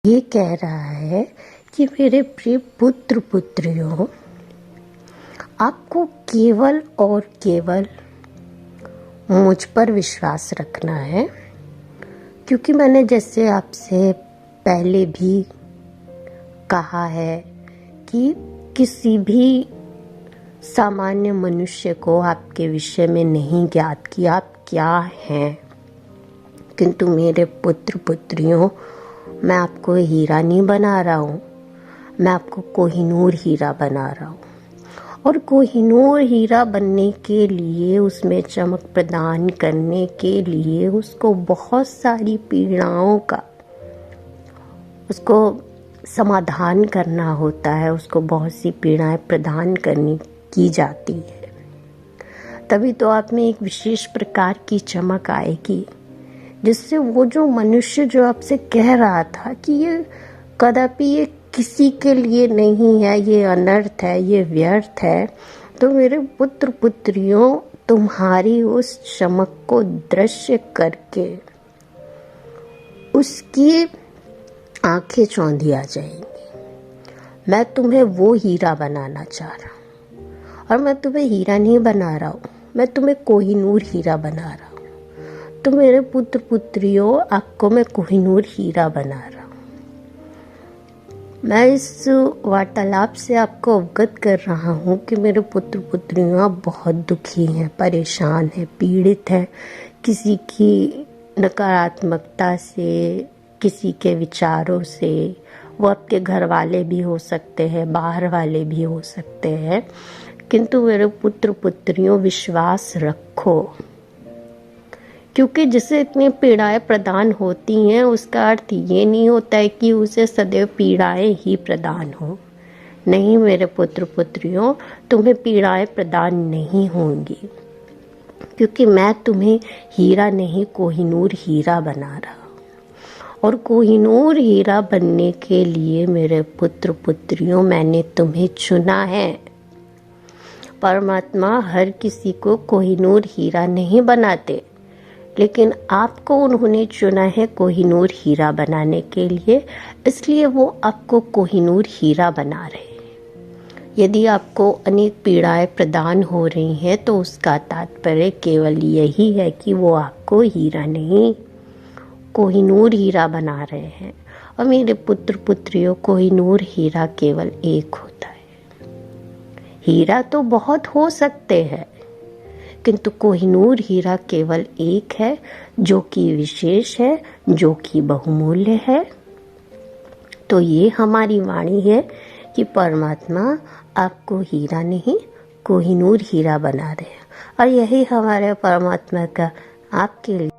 ये कह रहा है कि मेरे प्रिय पुत्र पुत्रियों, आपको केवल और केवल मुझ पर विश्वास रखना है, क्योंकि मैंने जैसे आपसे पहले भी कहा है कि किसी भी सामान्य मनुष्य को आपके विषय में नहीं ज्ञात कि आप क्या हैं। किंतु मेरे पुत्र पुत्रियों, मैं आपको हीरा नहीं बना रहा हूँ, मैं आपको कोहिनूर हीरा बना रहा हूँ। और कोहिनूर हीरा बनने के लिए, उसमें चमक प्रदान करने के लिए उसको बहुत सारी पीड़ाओं का उसको समाधान करना होता है, उसको बहुत सी पीड़ाएं प्रदान करनी की जाती है। तभी तो आप में एक विशेष प्रकार की चमक आएगी, जिससे वो जो मनुष्य जो आपसे कह रहा था कि ये कदापि ये किसी के लिए नहीं है, ये अनर्थ है, ये व्यर्थ है, तो मेरे पुत्र पुत्रियों, तुम्हारी उस चमक को दृश्य करके उसकी आंखें चौंधी आ जाएंगी। मैं तुम्हें वो हीरा बनाना चाह रहा हूँ, और मैं तुम्हें हीरा नहीं बना रहा हूँ, मैं तुम्हें कोहिनूर हीरा बना रहा हूँ। तो मेरे पुत्र पुत्रियों, आपको मैं कोहिनूर हीरा बना रहा हूँ। मैं इस वार्तालाप से आपको अवगत कर रहा हूँ कि मेरे पुत्र पुत्रियों, आप बहुत दुखी हैं, परेशान हैं, पीड़ित हैं, किसी की नकारात्मकता से, किसी के विचारों से। वो आपके घर वाले भी हो सकते हैं, बाहर वाले भी हो सकते हैं। किंतु मेरे पुत्र पुत्रियों, विश्वास रखो, क्योंकि जिसे इतनी पीड़ाएं प्रदान होती हैं, उसका अर्थ ये नहीं होता है कि उसे सदैव पीड़ाएं ही प्रदान हो। नहीं मेरे पुत्र पुत्रियों, तुम्हें पीड़ाएं प्रदान नहीं होंगी, क्योंकि मैं तुम्हें हीरा नहीं, कोहिनूर हीरा बना रहा हूँ। और कोहिनूर हीरा बनने के लिए मेरे पुत्र पुत्रियों, मैंने तुम्हें चुना है। परमात्मा हर किसी को कोहिनूर हीरा नहीं बनाते, लेकिन आपको उन्होंने चुना है कोहिनूर हीरा बनाने के लिए, इसलिए वो आपको कोहिनूर हीरा बना रहे हैं। यदि आपको अनेक पीड़ाएं प्रदान हो रही हैं, तो उसका तात्पर्य केवल यही है कि वो आपको हीरा नहीं, कोहिनूर हीरा बना रहे हैं। और मेरे पुत्र पुत्रियों, कोहिनूर हीरा केवल एक होता है। हीरा तो बहुत हो सकते हैं, किंतु कोहिनूर हीरा केवल एक है, जो कि विशेष है, जो कि बहुमूल्य है। तो ये हमारी वाणी है कि परमात्मा आपको हीरा नहीं, कोहिनूर हीरा बना रहे हैं। और यही हमारे परमात्मा का आपके लिए